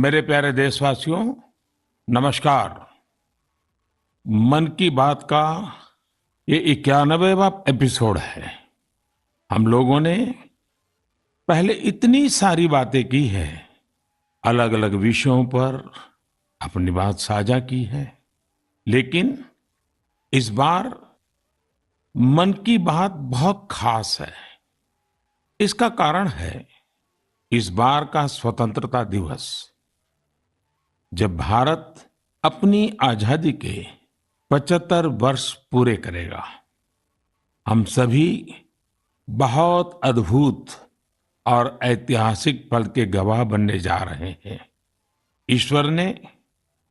मेरे प्यारे देशवासियों, नमस्कार। मन की बात का ये 91वां एपिसोड है। हम लोगों ने पहले इतनी सारी बातें की है, अलग अलग विषयों पर अपनी बात साझा की है, लेकिन इस बार मन की बात बहुत खास है। इसका कारण है इस बार का स्वतंत्रता दिवस, जब भारत अपनी आजादी के 75 वर्ष पूरे करेगा। हम सभी बहुत अद्भुत और ऐतिहासिक पल के गवाह बनने जा रहे हैं। ईश्वर ने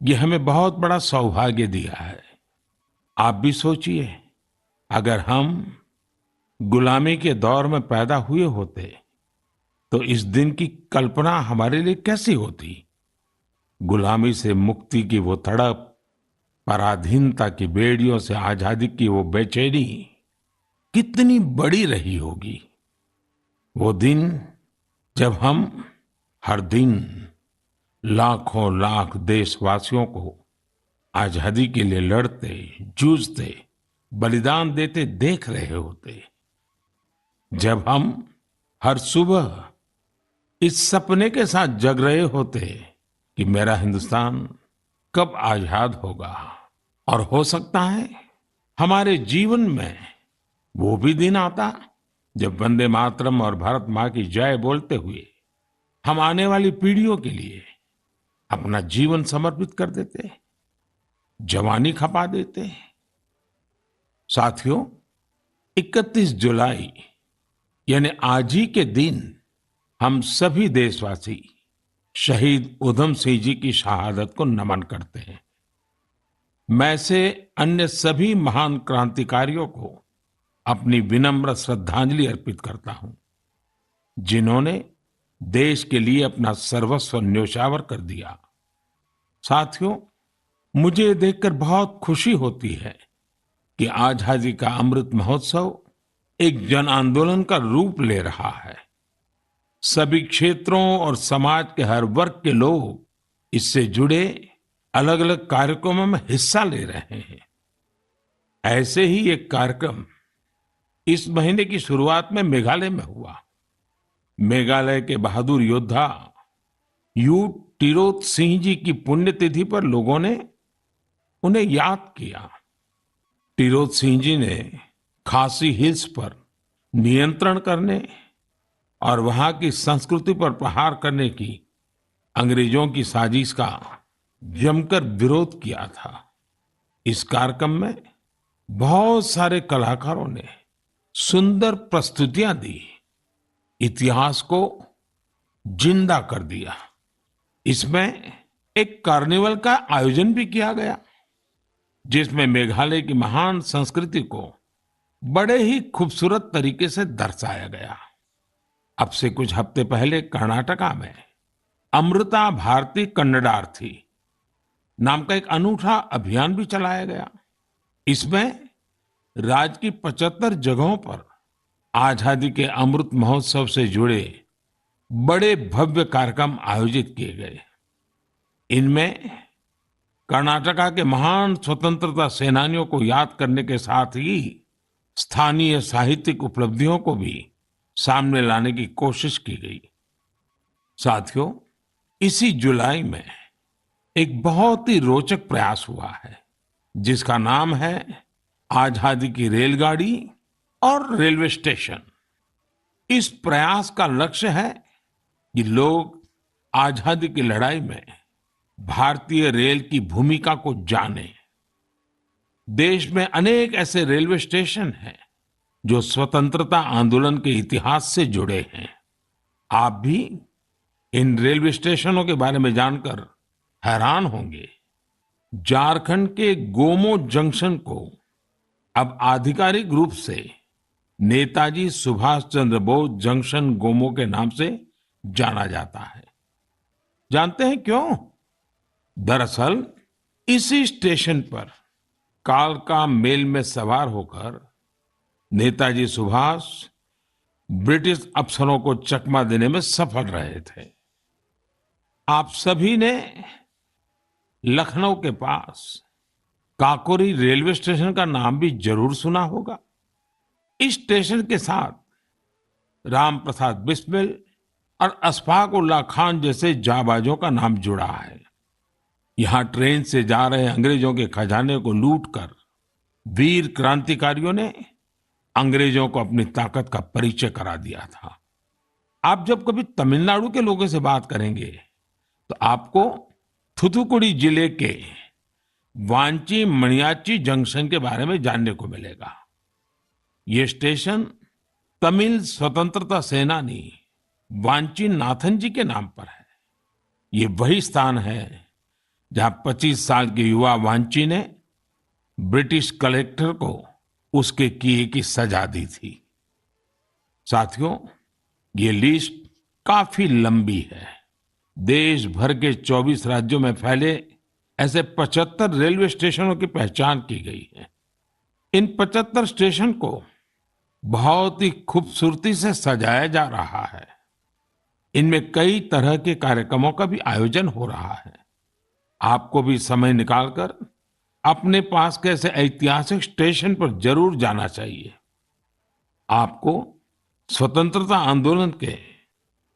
ये हमें बहुत बड़ा सौभाग्य दिया है। आप भी सोचिए, अगर हम गुलामी के दौर में पैदा हुए होते तो इस दिन की कल्पना हमारे लिए कैसी होती। गुलामी से मुक्ति की वो तड़प, पराधीनता की बेड़ियों से आजादी की वो बेचैनी कितनी बड़ी रही होगी। वो दिन जब हम हर दिन लाखों लाख देशवासियों को आजादी के लिए लड़ते, जूझते, बलिदान देते देख रहे होते। जब हम हर सुबह इस सपने के साथ जग रहे होते कि मेरा हिंदुस्तान कब आजाद होगा। और हो सकता है हमारे जीवन में वो भी दिन आता जब वंदे मातरम और भारत माँ की जय बोलते हुए हम आने वाली पीढ़ियों के लिए अपना जीवन समर्पित कर देते, जवानी खपा देते। साथियों, 31 जुलाई यानी आज ही के दिन हम सभी देशवासी शहीद उधम सिंह जी की शहादत को नमन करते हैं। मैं से अन्य सभी महान क्रांतिकारियों को अपनी विनम्र श्रद्धांजलि अर्पित करता हूं, जिन्होंने देश के लिए अपना सर्वस्व न्योछावर कर दिया। साथियों, मुझे ये देखकर बहुत खुशी होती है कि आजादी का अमृत महोत्सव एक जन आंदोलन का रूप ले रहा है। सभी क्षेत्रों और समाज के हर वर्ग के लोग इससे जुड़े अलग अलग कार्यक्रमों में हिस्सा ले रहे हैं। ऐसे ही एक कार्यक्रम इस महीने की शुरुआत में मेघालय में हुआ। मेघालय के बहादुर योद्धा यू टिरोत सिंह जी की पुण्यतिथि पर लोगों ने उन्हें याद किया। टिरोत सिंह जी ने खासी हिल्स पर नियंत्रण करने और वहां की संस्कृति पर प्रहार करने की अंग्रेजों की साजिश का जमकर विरोध किया था। इस कार्यक्रम में बहुत सारे कलाकारों ने सुंदर प्रस्तुतियां दी, इतिहास को जिंदा कर दिया। इसमें एक कार्निवल का आयोजन भी किया गया, जिसमें मेघालय की महान संस्कृति को बड़े ही खूबसूरत तरीके से दर्शाया गया। अब से कुछ हफ्ते पहले कर्नाटका में अमृता भारती कन्नडार्थी नाम का एक अनूठा अभियान भी चलाया गया। इसमें राज्य की 75 जगहों पर आजादी के अमृत महोत्सव से जुड़े बड़े भव्य कार्यक्रम आयोजित किए गए। इनमें कर्नाटका के महान स्वतंत्रता सेनानियों को याद करने के साथ ही स्थानीय साहित्यिक उपलब्धियों को भी सामने लाने की कोशिश की गई। साथियों, इसी जुलाई में एक बहुत ही रोचक प्रयास हुआ है, जिसका नाम है आजादी की रेलगाड़ी और रेलवे स्टेशन। इस प्रयास का लक्ष्य है कि लोग आजादी की लड़ाई में भारतीय रेल की भूमिका को जानें। देश में अनेक ऐसे रेलवे स्टेशन हैं जो स्वतंत्रता आंदोलन के इतिहास से जुड़े हैं। आप भी इन रेलवे स्टेशनों के बारे में जानकर हैरान होंगे। झारखंड के गोमो जंक्शन को अब आधिकारिक रूप से नेताजी सुभाष चंद्र बोस जंक्शन गोमो के नाम से जाना जाता है। जानते हैं क्यों? दरअसल इसी स्टेशन पर कालका मेल में सवार होकर नेताजी सुभाष ब्रिटिश अफसरों को चकमा देने में सफल रहे थे। आप सभी ने लखनऊ के पास काकोरी रेलवे स्टेशन का नाम भी जरूर सुना होगा। इस स्टेशन के साथ राम प्रसाद बिस्मिल और अशफाक उल्लाह खान जैसे जाबाजों का नाम जुड़ा है। यहाँ ट्रेन से जा रहे अंग्रेजों के खजाने को लूटकर वीर क्रांतिकारियों ने अंग्रेजों को अपनी ताकत का परिचय करा दिया था। आप जब कभी तमिलनाडु के लोगों से बात करेंगे तो आपको थुथुकुडी जिले के वांची मणियाच्ची जंक्शन के बारे में जानने को मिलेगा। ये स्टेशन तमिल स्वतंत्रता सेनानी वांची नाथन जी के नाम पर है। ये वही स्थान है जहां 25 साल के युवा वांची ने ब्रिटिश कलेक्टर को उसके किए की सजा दी थी। साथियों, ये लिस्ट काफी लंबी है। देश भर के 24 राज्यों में फैले ऐसे 75 रेलवे स्टेशनों की पहचान की गई है। इन 75 स्टेशन को बहुत ही खूबसूरती से सजाया जा रहा है। इनमें कई तरह के कार्यक्रमों का भी आयोजन हो रहा है। आपको भी समय निकालकर अपने पास के ऐसे ऐतिहासिक स्टेशन पर जरूर जाना चाहिए। आपको स्वतंत्रता आंदोलन के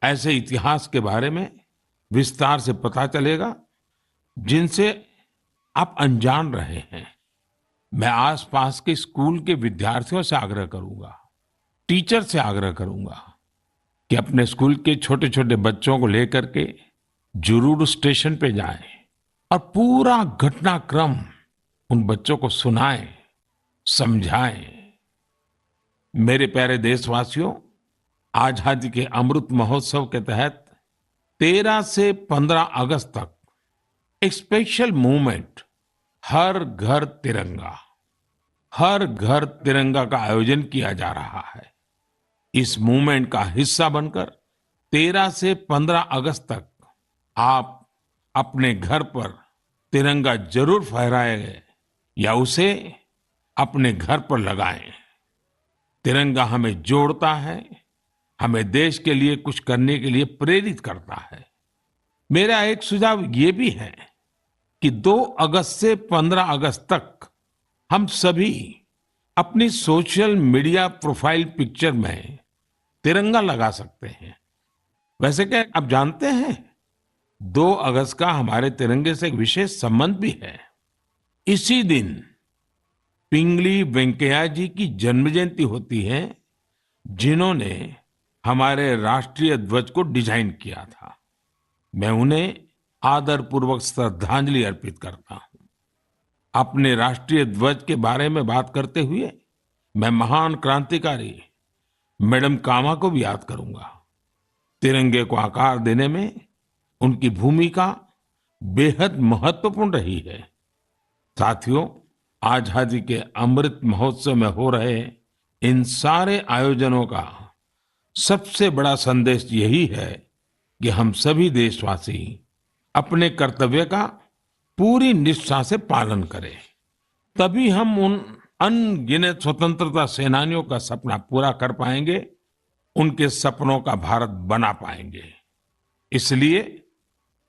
ऐसे इतिहास के बारे में विस्तार से पता चलेगा जिनसे आप अनजान रहे हैं। मैं आसपास के स्कूल के विद्यार्थियों से आग्रह करूंगा, टीचर से आग्रह करूंगा कि अपने स्कूल के छोटे छोटे बच्चों को लेकर के जरूर स्टेशन पे जाएं और पूरा घटनाक्रम उन बच्चों को सुनाएं, समझाएं। मेरे प्यारे देशवासियों, आजादी के अमृत महोत्सव के तहत 13 से 15 अगस्त तक एक स्पेशल मूवमेंट हर घर तिरंगा का आयोजन किया जा रहा है। इस मूवमेंट का हिस्सा बनकर 13 से 15 अगस्त तक आप अपने घर पर तिरंगा जरूर फहराएं या उसे अपने घर पर लगाएं। तिरंगा हमें जोड़ता है, हमें देश के लिए कुछ करने के लिए प्रेरित करता है। मेरा एक सुझाव ये भी है कि 2 अगस्त से 15 अगस्त तक हम सभी अपनी सोशल मीडिया प्रोफाइल पिक्चर में तिरंगा लगा सकते हैं। वैसे क्या आप जानते हैं, 2 अगस्त का हमारे तिरंगे से एक विशेष संबंध भी है। इसी दिन पिंगली वेंकैया जी की जन्म जयंती होती है, जिन्होंने हमारे राष्ट्रीय ध्वज को डिजाइन किया था। मैं उन्हें आदरपूर्वक श्रद्धांजलि अर्पित करता हूं। अपने राष्ट्रीय ध्वज के बारे में बात करते हुए मैं महान क्रांतिकारी मैडम कामा को भी याद करूंगा। तिरंगे को आकार देने में उनकी भूमिका बेहद महत्वपूर्ण रही है। साथियों, आजादी के अमृत महोत्सव में हो रहे इन सारे आयोजनों का सबसे बड़ा संदेश यही है कि हम सभी देशवासी अपने कर्तव्य का पूरी निष्ठा से पालन करें। तभी हम उन अनगिनत स्वतंत्रता सेनानियों का सपना पूरा कर पाएंगे, उनके सपनों का भारत बना पाएंगे। इसलिए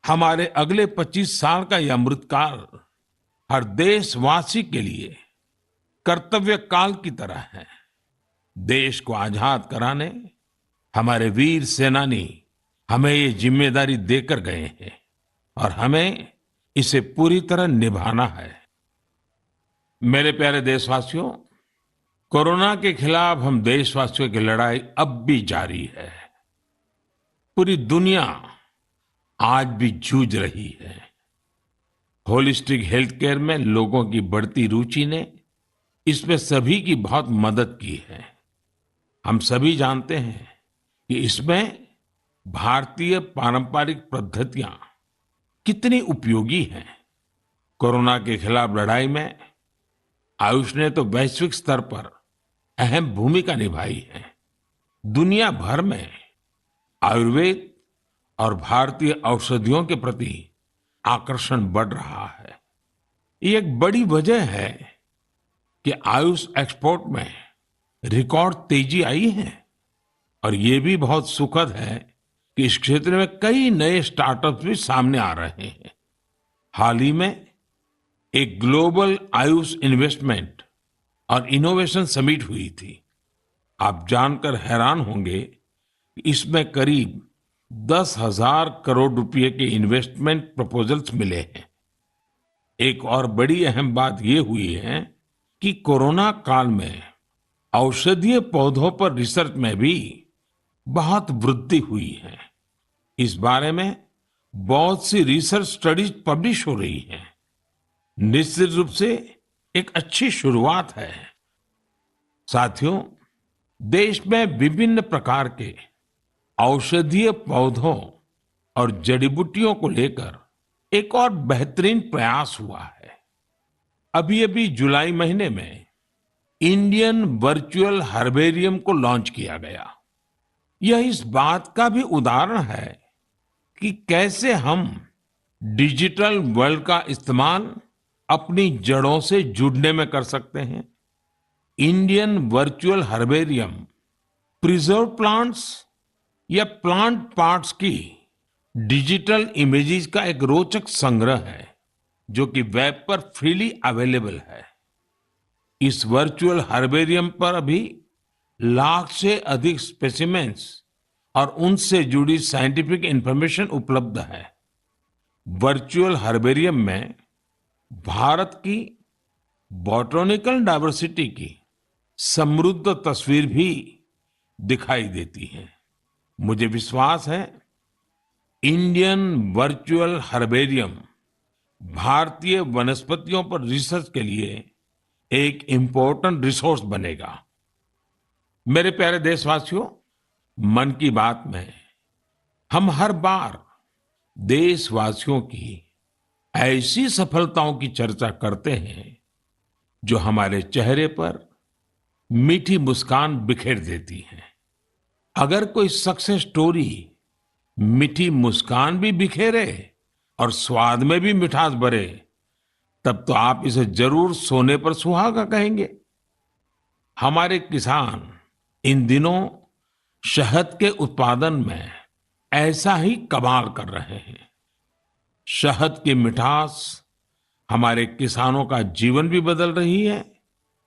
हमारे अगले 25 साल का यह अमृतकाल हर देशवासी के लिए कर्तव्य काल की तरह है। देश को आजाद कराने हमारे वीर सेनानी हमें ये जिम्मेदारी देकर गए हैं और हमें इसे पूरी तरह निभाना है। मेरे प्यारे देशवासियों, कोरोना के खिलाफ हम देशवासियों की लड़ाई अब भी जारी है। पूरी दुनिया आज भी जूझ रही है। होलिस्टिक हेल्थ केयर में लोगों की बढ़ती रुचि ने इसमें सभी की बहुत मदद की है। हम सभी जानते हैं कि इसमें भारतीय पारंपरिक पद्धतियां कितनी उपयोगी हैं। कोरोना के खिलाफ लड़ाई में आयुष ने तो वैश्विक स्तर पर अहम भूमिका निभाई है। दुनिया भर में आयुर्वेद और भारतीय औषधियों के प्रति आकर्षण बढ़ रहा है। ये एक बड़ी वजह है कि आयुष एक्सपोर्ट में रिकॉर्ड तेजी आई है और ये भी बहुत सुखद है कि इस क्षेत्र में कई नए स्टार्टअप्स भी सामने आ रहे हैं। हाल ही में एक ग्लोबल आयुष इन्वेस्टमेंट और इनोवेशन समिट हुई थी। आप जानकर हैरान होंगे कि इसमें करीब 10,000 करोड़ रुपए के इन्वेस्टमेंट प्रपोजल्स मिले हैं। एक और बड़ी अहम बात ये हुई है कि कोरोना काल में औषधीय पौधों पर रिसर्च में भी बहुत वृद्धि हुई है। इस बारे में बहुत सी रिसर्च स्टडीज पब्लिश हो रही हैं। निश्चित रूप से एक अच्छी शुरुआत है। साथियों, देश में विभिन्न प्रकार के औषधीय पौधों और जड़ी बूटियों को लेकर एक और बेहतरीन प्रयास हुआ है। अभी अभी जुलाई महीने में इंडियन वर्चुअल हर्बेरियम को लॉन्च किया गया। यह इस बात का भी उदाहरण है कि कैसे हम डिजिटल वर्ल्ड का इस्तेमाल अपनी जड़ों से जुड़ने में कर सकते हैं। Indian virtual herbarium preserve plants या प्लांट पार्ट्स की डिजिटल इमेजेस का एक रोचक संग्रह है जो कि वेब पर फ्रीली अवेलेबल है। इस वर्चुअल हर्बेरियम पर अभी लाख से अधिक स्पेसिमेंस और उनसे जुड़ी साइंटिफिक इंफॉर्मेशन उपलब्ध है। वर्चुअल हर्बेरियम में भारत की बॉटनिकल डाइवर्सिटी की समृद्ध तस्वीर भी दिखाई देती है। मुझे विश्वास है इंडियन वर्चुअल हर्बेरियम भारतीय वनस्पतियों पर रिसर्च के लिए एक इम्पोर्टेंट रिसोर्स बनेगा। मेरे प्यारे देशवासियों, मन की बात में हम हर बार देशवासियों की ऐसी सफलताओं की चर्चा करते हैं जो हमारे चेहरे पर मीठी मुस्कान बिखेर देती है। अगर कोई सक्सेस स्टोरी मीठी मुस्कान भी बिखेरे और स्वाद में भी मिठास भरे, तब तो आप इसे जरूर सोने पर सुहागा कहेंगे। हमारे किसान इन दिनों शहद के उत्पादन में ऐसा ही कमाल कर रहे हैं। शहद की मिठास हमारे किसानों का जीवन भी बदल रही है,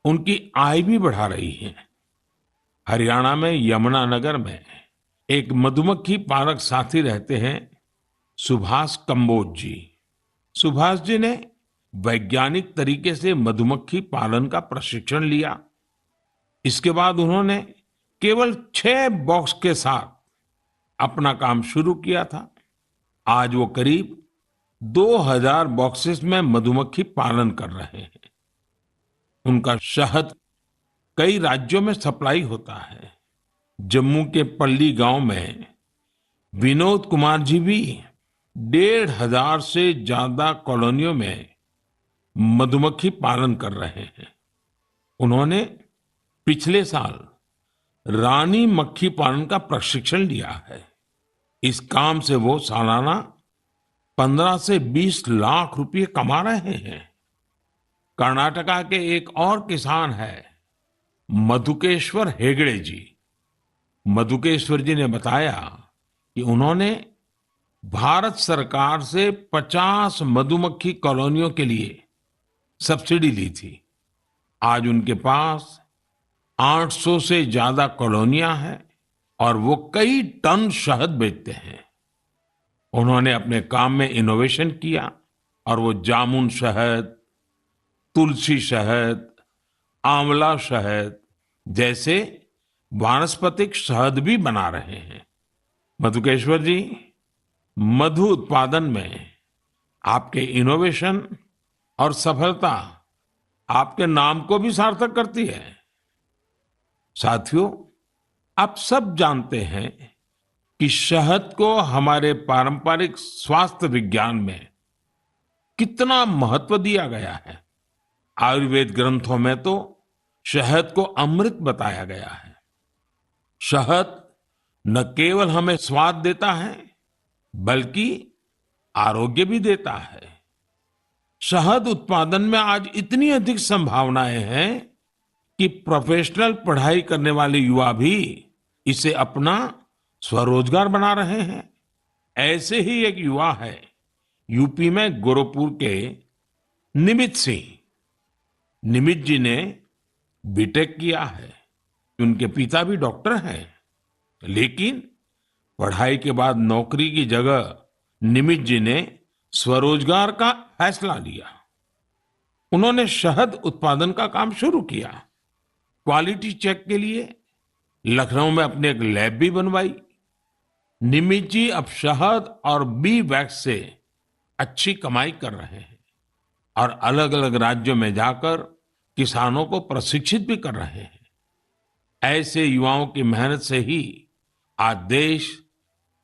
उनकी आय भी बढ़ा रही है। हरियाणा में यमुनानगर में एक मधुमक्खी पालक साथी रहते हैं, सुभाष कंबोज जी। सुभाष जी ने वैज्ञानिक तरीके से मधुमक्खी पालन का प्रशिक्षण लिया। इसके बाद उन्होंने केवल 6 बॉक्स के साथ अपना काम शुरू किया था। आज वो करीब 2000 बॉक्सेस में मधुमक्खी पालन कर रहे हैं। उनका शहद कई राज्यों में सप्लाई होता है। जम्मू के पल्ली गांव में विनोद कुमार जी भी 1500 से ज्यादा कॉलोनियों में मधुमक्खी पालन कर रहे हैं। उन्होंने पिछले साल रानी मक्खी पालन का प्रशिक्षण लिया है। इस काम से वो सालाना 15 से 20 लाख रुपए कमा रहे हैं। कर्नाटका के एक और किसान है मधुकेश्वर हेगड़े जी। मधुकेश्वर जी ने बताया कि उन्होंने भारत सरकार से 50 मधुमक्खी कॉलोनियों के लिए सब्सिडी ली थी। आज उनके पास 800 से ज्यादा कॉलोनियां हैं और वो कई टन शहद बेचते हैं। उन्होंने अपने काम में इनोवेशन किया और वो जामुन शहद, तुलसी शहद, आंवला शहद जैसे वानस्पतिक शहद भी बना रहे हैं। मधुकेश्वर जी, मधु उत्पादन में आपके इनोवेशन और सफलता आपके नाम को भी सार्थक करती है। साथियों, आप सब जानते हैं कि शहद को हमारे पारंपरिक स्वास्थ्य विज्ञान में कितना महत्व दिया गया है। आयुर्वेद ग्रंथों में तो शहद को अमृत बताया गया है। शहद न केवल हमें स्वाद देता है बल्कि आरोग्य भी देता है। शहद उत्पादन में आज इतनी अधिक संभावनाएं हैं कि प्रोफेशनल पढ़ाई करने वाले युवा भी इसे अपना स्वरोजगार बना रहे हैं। ऐसे ही एक युवा है यूपी में गोरखपुर के निमित सिंह। निमित जी ने बीटेक किया है। उनके पिता भी डॉक्टर हैं, लेकिन पढ़ाई के बाद नौकरी की जगह निमित जी ने स्वरोजगार का फैसला लिया। उन्होंने शहद उत्पादन का काम शुरू किया। क्वालिटी चेक के लिए लखनऊ में अपनी एक लैब भी बनवाई। निमित जी अब शहद और बी वैक्स से अच्छी कमाई कर रहे हैं और अलग अलग राज्यों में जाकर किसानों को प्रशिक्षित भी कर रहे हैं। ऐसे युवाओं की मेहनत से ही आज देश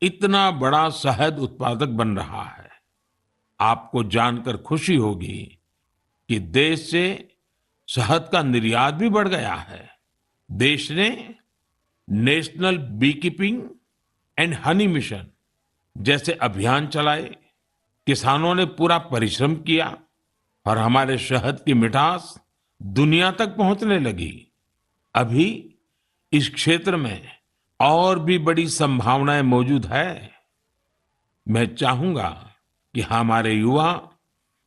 इतना बड़ा शहद उत्पादक बन रहा है। आपको जानकर खुशी होगी कि देश से शहद का निर्यात भी बढ़ गया है। देश ने national beekeeping and honey mission जैसे अभियान चलाए। किसानों ने पूरा परिश्रम किया और हमारे शहद की मिठास दुनिया तक पहुंचने लगी। अभी इस क्षेत्र में और भी बड़ी संभावनाएं मौजूद है। मैं चाहूंगा कि हमारे युवा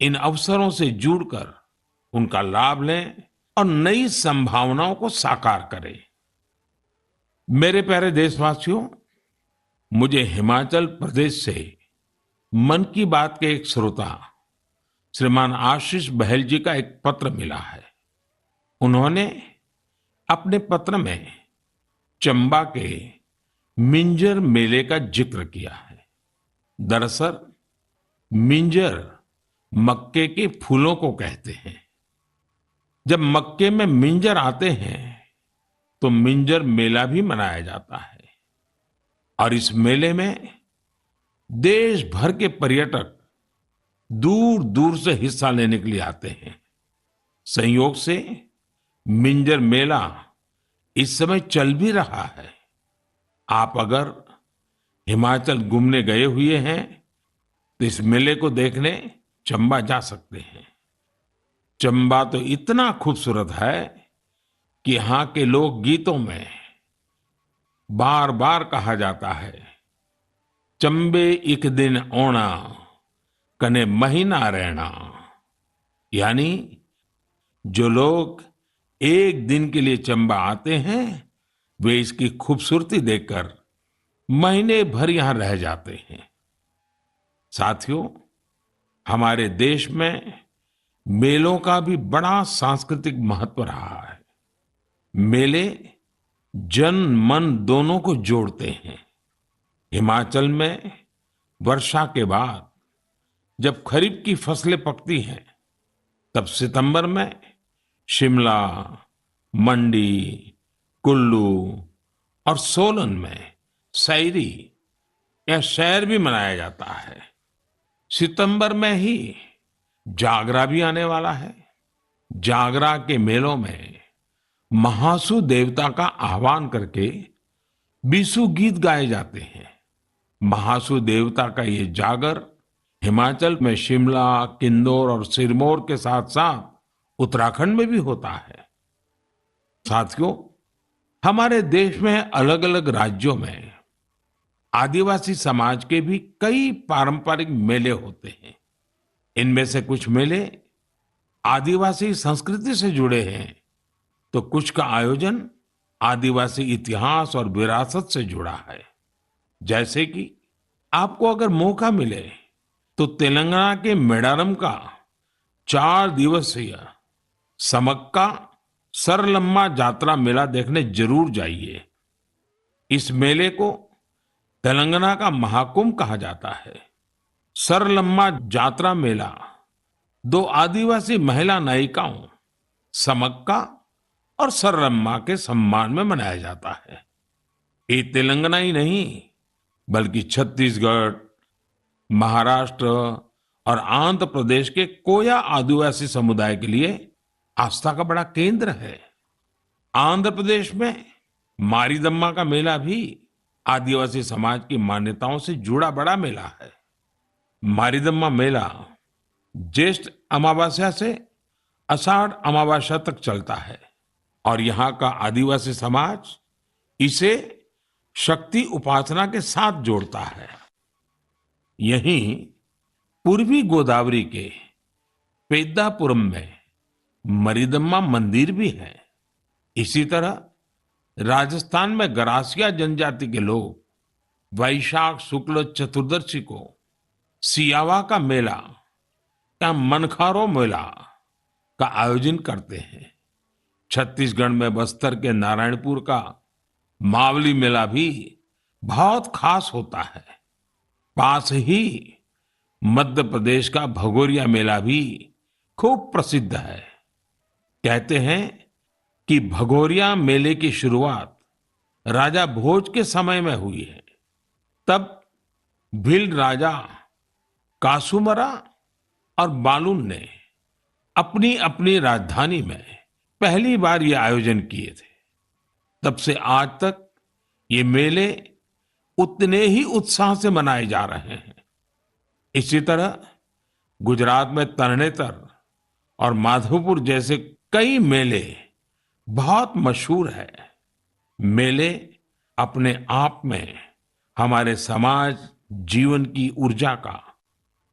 इन अवसरों से जुड़कर उनका लाभ लें और नई संभावनाओं को साकार करें। मेरे प्यारे देशवासियों, मुझे हिमाचल प्रदेश से मन की बात के एक श्रोता श्रीमान आशीष बहल जी का एक पत्र मिला है। उन्होंने अपने पत्र में चंबा के मिंजर मेले का जिक्र किया है। दरअसल मिंजर मक्के के फूलों को कहते हैं। जब मक्के में मिंजर आते हैं तो मिंजर मेला भी मनाया जाता है और इस मेले में देश भर के पर्यटक दूर दूर से हिस्सा लेने के लिए आते हैं। संयोग से मिंजर मेला इस समय चल भी रहा है। आप अगर हिमाचल घूमने गए हुए हैं तो इस मेले को देखने चंबा जा सकते हैं। चंबा तो इतना खूबसूरत है कि यहाँ के लोक गीतों में बार बार कहा जाता है, चंबे एक दिन ओना कने महीना रहना। यानी जो लोग एक दिन के लिए चंबा आते हैं वे इसकी खूबसूरती देखकर महीने भर यहां रह जाते हैं। साथियों, हमारे देश में मेलों का भी बड़ा सांस्कृतिक महत्व रहा है। मेले जन मन दोनों को जोड़ते हैं। हिमाचल में वर्षा के बाद जब खरीफ की फसलें पकती हैं तब सितंबर में शिमला, मंडी, कुल्लू और सोलन में सैरी या सैर भी मनाया जाता है। सितंबर में ही जागरा भी आने वाला है। जागरा के मेलों में महासू देवता का आह्वान करके बीसू गीत गाए जाते हैं। महासू देवता का ये जागर हिमाचल में शिमला, किन्नौर और सिरमौर के साथ साथ उत्तराखंड में भी होता है। साथियों, हमारे देश में अलग अलग राज्यों में आदिवासी समाज के भी कई पारंपरिक मेले होते हैं। इनमें से कुछ मेले आदिवासी संस्कृति से जुड़े हैं तो कुछ का आयोजन आदिवासी इतिहास और विरासत से जुड़ा है। जैसे कि आपको अगर मौका मिले तो तेलंगाना के मेडारम का 4 दिवसीय समक्का सरलम्मा जात्रा मेला देखने जरूर जाइए। इस मेले को तेलंगाना का महाकुंभ कहा जाता है। सरलम्मा जात्रा मेला 2 आदिवासी महिला नायिकाओं समक्का और सरलम्मा के सम्मान में मनाया जाता है। ये तेलंगाना ही नहीं बल्कि छत्तीसगढ़, महाराष्ट्र और आंध्र प्रदेश के कोया आदिवासी समुदाय के लिए आस्था का बड़ा केंद्र है। आंध्र प्रदेश में मारीदम्मा का मेला भी आदिवासी समाज की मान्यताओं से जुड़ा बड़ा मेला है। मारीदम्मा मेला ज्येष्ठ अमावस्या से आषाढ़ अमावस्या तक चलता है और यहाँ का आदिवासी समाज इसे शक्ति उपासना के साथ जोड़ता है। यहीं पूर्वी गोदावरी के पेद्दापुरम में मरिदम्मा मंदिर भी है। इसी तरह राजस्थान में गरासिया जनजाति के लोग वैशाख शुक्ल चतुर्दशी को सियावा का मेला या मनखारो मेला का आयोजन करते हैं। छत्तीसगढ़ में बस्तर के नारायणपुर का मावली मेला भी बहुत खास होता है। पास ही मध्य प्रदेश का भगोरिया मेला भी खूब प्रसिद्ध है। कहते हैं कि भगोरिया मेले की शुरुआत राजा भोज के समय में हुई है। तब भील राजा कासूमरा और बालून ने अपनी अपनी राजधानी में पहली बार ये आयोजन किए थे। तब से आज तक ये मेले उतने ही उत्साह से मनाए जा रहे हैं। इसी तरह गुजरात में तरणेतर और माधवपुर जैसे कई मेले बहुत मशहूर है। मेले अपने आप में हमारे समाज जीवन की ऊर्जा का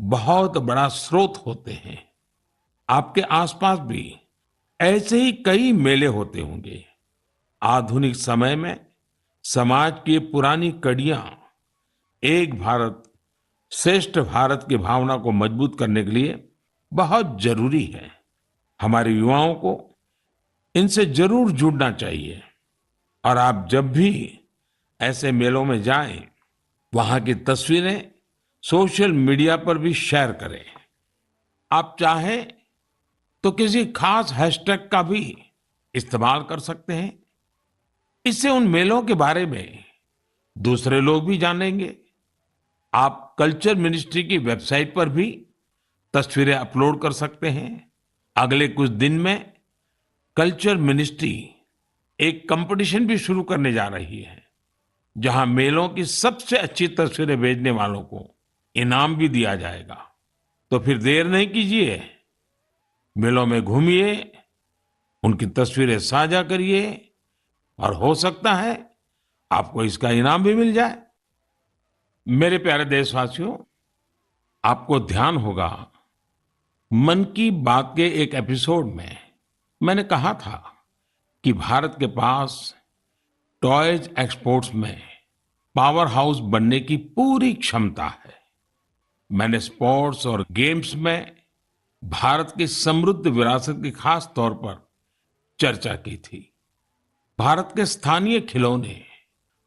बहुत बड़ा स्रोत होते हैं। आपके आसपास भी ऐसे ही कई मेले होते होंगे। आधुनिक समय में समाज की पुरानी कड़ियां एक भारत श्रेष्ठ भारत की भावना को मजबूत करने के लिए बहुत जरूरी है। हमारे युवाओं को इनसे जरूर जुड़ना चाहिए। और आप जब भी ऐसे मेलों में जाएं, वहां की तस्वीरें सोशल मीडिया पर भी शेयर करें। आप चाहें तो किसी खास हैशटैग का भी इस्तेमाल कर सकते हैं। इससे उन मेलों के बारे में दूसरे लोग भी जानेंगे। आप कल्चर मिनिस्ट्री की वेबसाइट पर भी तस्वीरें अपलोड कर सकते हैं। अगले कुछ दिन में कल्चर मिनिस्ट्री एक कंपटीशन भी शुरू करने जा रही है, जहां मेलों की सबसे अच्छी तस्वीरें भेजने वालों को इनाम भी दिया जाएगा। तो फिर देर नहीं कीजिए, मेलों में घूमिए, उनकी तस्वीरें साझा करिए और हो सकता है आपको इसका इनाम भी मिल जाए। मेरे प्यारे देशवासियों, आपको ध्यान होगा मन की बात के एक एपिसोड में मैंने कहा था कि भारत के पास टॉयज एक्सपोर्ट्स में पावर हाउस बनने की पूरी क्षमता है। मैंने स्पोर्ट्स और गेम्स में भारत की समृद्ध विरासत की खास तौर पर चर्चा की थी। भारत के स्थानीय खिलौने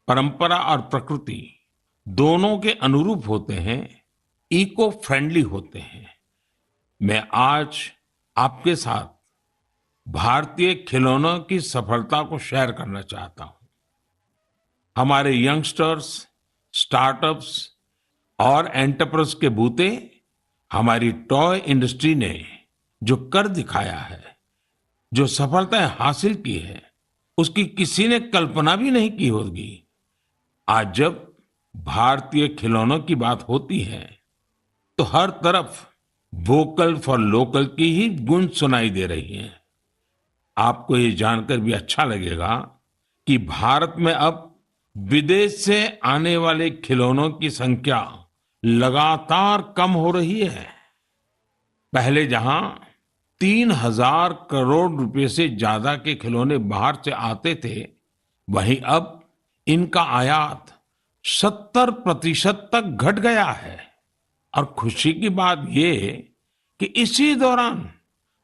परंपरा और प्रकृति दोनों के अनुरूप होते हैं, इको फ्रेंडली होते हैं। मैं आज आपके साथ भारतीय खिलौनों की सफलता को शेयर करना चाहता हूं। हमारे यंगस्टर्स, स्टार्टअप्स और एंटरप्रेन्योर्स के बूते हमारी टॉय इंडस्ट्री ने जो कर दिखाया है, जो सफलताएं हासिल की है, उसकी किसी ने कल्पना भी नहीं की होगी। आज जब भारतीय खिलौनों की बात होती है तो हर तरफ वोकल फॉर लोकल की ही गूंज सुनाई दे रही है। आपको ये जानकर भी अच्छा लगेगा कि भारत में अब विदेश से आने वाले खिलौनों की संख्या लगातार कम हो रही है। पहले जहां 3,000 करोड़ रुपए से ज्यादा के खिलौने बाहर से आते थे, वहीं अब इनका आयात 70% तक घट गया है। और खुशी की बात यह कि इसी दौरान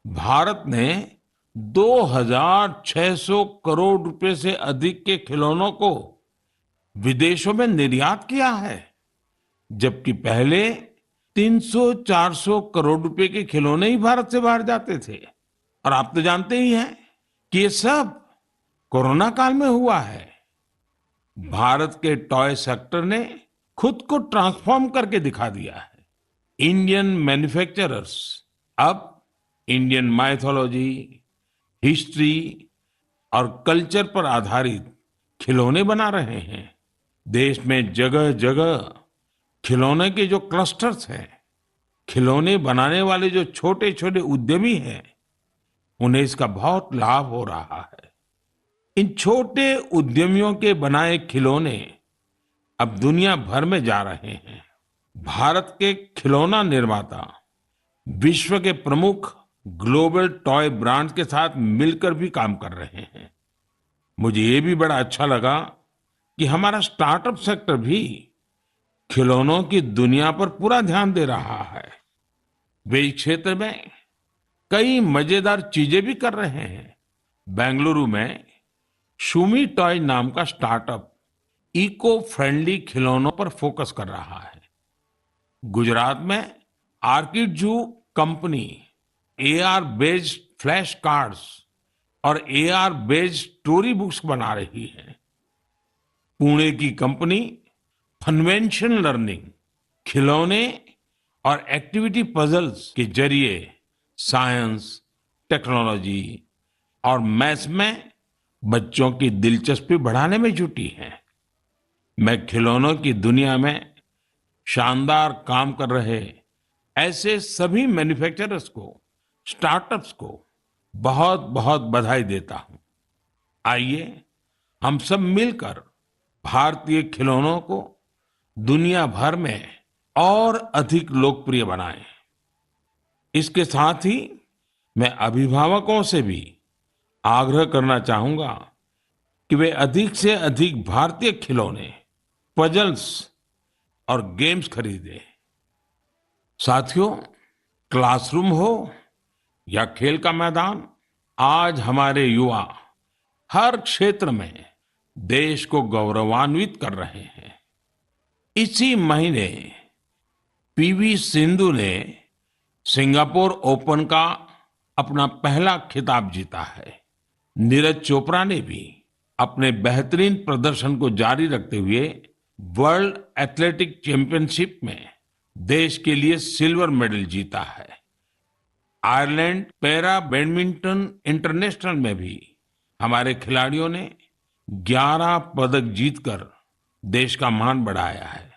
भारत ने 2,600 करोड़ रुपए से अधिक के खिलौनों को विदेशों में निर्यात किया है, जबकि पहले 300-400 करोड़ रुपए के खिलौने ही भारत से बाहर जाते थे। और आप तो जानते ही हैं कि ये सब कोरोना काल में हुआ है। भारत के टॉय सेक्टर ने खुद को ट्रांसफॉर्म करके दिखा दिया है। इंडियन मैन्युफैक्चरर्स अब इंडियन माइथोलॉजी, हिस्ट्री और कल्चर पर आधारित खिलौने बना रहे हैं। देश में जगह जगह खिलौने के जो क्लस्टर्स हैं, खिलौने बनाने वाले जो छोटे छोटे उद्यमी हैं, उन्हें इसका बहुत लाभ हो रहा है। इन छोटे उद्यमियों के बनाए खिलौने अब दुनिया भर में जा रहे हैं। भारत के खिलौना निर्माता विश्व के प्रमुख ग्लोबल टॉय ब्रांड्स के साथ मिलकर भी काम कर रहे हैं। मुझे ये भी बड़ा अच्छा लगा कि हमारा स्टार्टअप सेक्टर भी खिलौनों की दुनिया पर पूरा ध्यान दे रहा है। वे इस क्षेत्र में कई मजेदार चीजें भी कर रहे हैं। बेंगलुरु में शूमी टॉय नाम का स्टार्टअप इको फ्रेंडली खिलौनों पर फोकस कर रहा है। गुजरात में आर्किड जू company AR based flash cards और एआर बेस्ड स्टोरी बुक्स बना रही है। पुणे की कंपनी फनवेंशन लर्निंग खिलौने और एक्टिविटी पजल्स के जरिए साइंस, टेक्नोलॉजी और मैथ्स में बच्चों की दिलचस्पी बढ़ाने में जुटी है। मैं खिलौनों की दुनिया में शानदार काम कर रहे ऐसे सभी मैन्युफैक्चरर्स को, स्टार्टअप्स को बहुत बहुत बधाई देता हूं। आइए हम सब मिलकर भारतीय खिलौनों को दुनिया भर में और अधिक लोकप्रिय बनाएं। इसके साथ ही मैं अभिभावकों से भी आग्रह करना चाहूंगा कि वे अधिक से अधिक भारतीय खिलौने, पजल्स और गेम्स खरीदें। साथियों, क्लासरूम हो या खेल का मैदान, आज हमारे युवा हर क्षेत्र में देश को गौरवान्वित कर रहे हैं। इसी महीने पीवी सिंधु ने सिंगापुर ओपन का अपना पहला खिताब जीता है। नीरज चोपड़ा ने भी अपने बेहतरीन प्रदर्शन को जारी रखते हुए वर्ल्ड एथलेटिक चैंपियनशिप में देश के लिए सिल्वर मेडल जीता है। आयरलैंड पैरा बैडमिंटन इंटरनेशनल में भी हमारे खिलाड़ियों ने 11 पदक जीतकर देश का मान बढ़ाया है।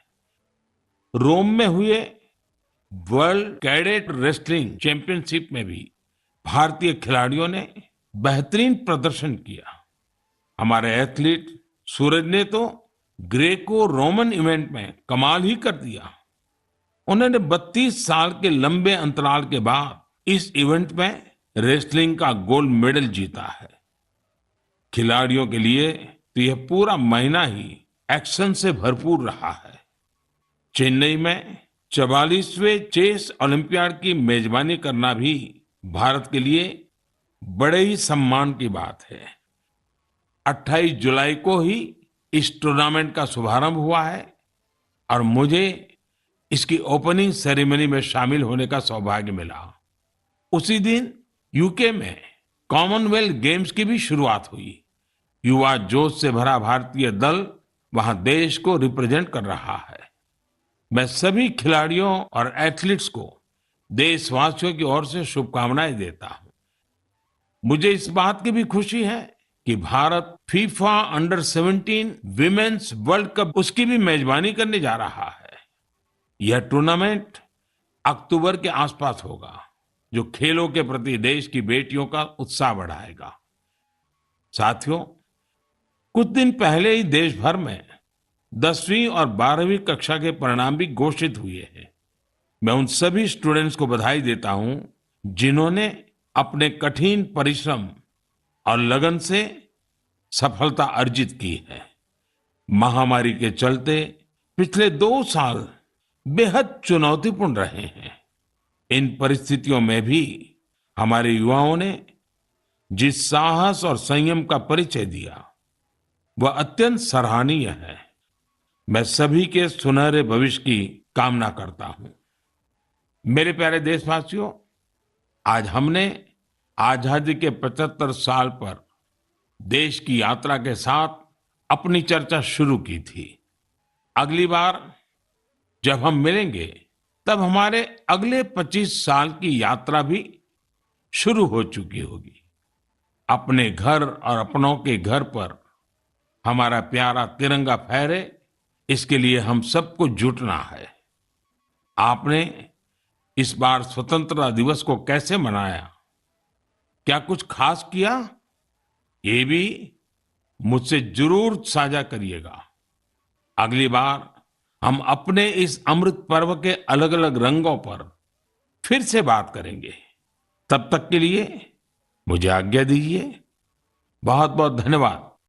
रोम में हुए वर्ल्ड कैडेट रेसलिंग चैंपियनशिप में भी भारतीय खिलाड़ियों ने बेहतरीन प्रदर्शन किया। हमारे एथलीट सूरज ने तो ग्रेको रोमन इवेंट में कमाल ही कर दिया। उन्होंने 32 साल के लंबे अंतराल के बाद इस इवेंट में रेसलिंग का गोल्ड मेडल जीता है। खिलाड़ियों के लिए तो यह पूरा महीना ही एक्शन से भरपूर रहा है। चेन्नई में 44वें चेस ओलंपियाड की मेजबानी करना भी भारत के लिए बड़े ही सम्मान की बात है। 28 जुलाई को ही इस टूर्नामेंट का शुभारंभ हुआ है और मुझे इसकी ओपनिंग सेरेमनी में शामिल होने का सौभाग्य मिला। उसी दिन यूके में कॉमनवेल्थ गेम्स की भी शुरुआत हुई। युवा जोश से भरा भारतीय दल वहां देश को रिप्रेजेंट कर रहा है। मैं सभी खिलाड़ियों और एथलीट्स को देशवासियों की ओर से शुभकामनाएं देता हूं। मुझे इस बात की भी खुशी है कि Bharat FIFA under 17 women's world cup उसकी भी मेजबानी करने जा रहा है। यह टूर्नामेंट अक्टूबर के आसपास होगा, जो खेलों के प्रति देश की बेटियों का उत्साह बढ़ाएगा। साथियों, कुछ दिन पहले ही देश भर में 10वीं और 12वीं कक्षा के परिणाम भी घोषित हुए हैं। मैं उन सभी स्टूडेंट्स को बधाई देता हूं जिन्होंने अपने कठिन परिश्रम और लगन से सफलता अर्जित की है। महामारी के चलते पिछले 2 साल बेहद चुनौतीपूर्ण रहे हैं। इन परिस्थितियों में भी हमारे युवाओं ने जिस साहस और संयम का परिचय दिया, वह अत्यंत सराहनीय है। मैं सभी के सुनहरे भविष्य की कामना करता हूं। मेरे प्यारे देशवासियों, आज हमने आजादी के 75 साल पर देश की यात्रा के साथ अपनी चर्चा शुरू की थी। अगली बार जब हम मिलेंगे तब हमारे अगले 25 साल की यात्रा भी शुरू हो चुकी होगी। अपने घर और अपनों के घर पर हमारा प्यारा तिरंगा फहरे, इसके लिए हम सबको जुटना है। आपने इस बार स्वतंत्रता दिवस को कैसे मनाया? क्या कुछ खास किया? ये भी मुझसे जरूर साझा करिएगा। अगली बार हम अपने इस अमृत पर्व के अलग अलग रंगों पर फिर से बात करेंगे। तब तक के लिए मुझे आज्ञा दीजिए। बहुत बहुत धन्यवाद।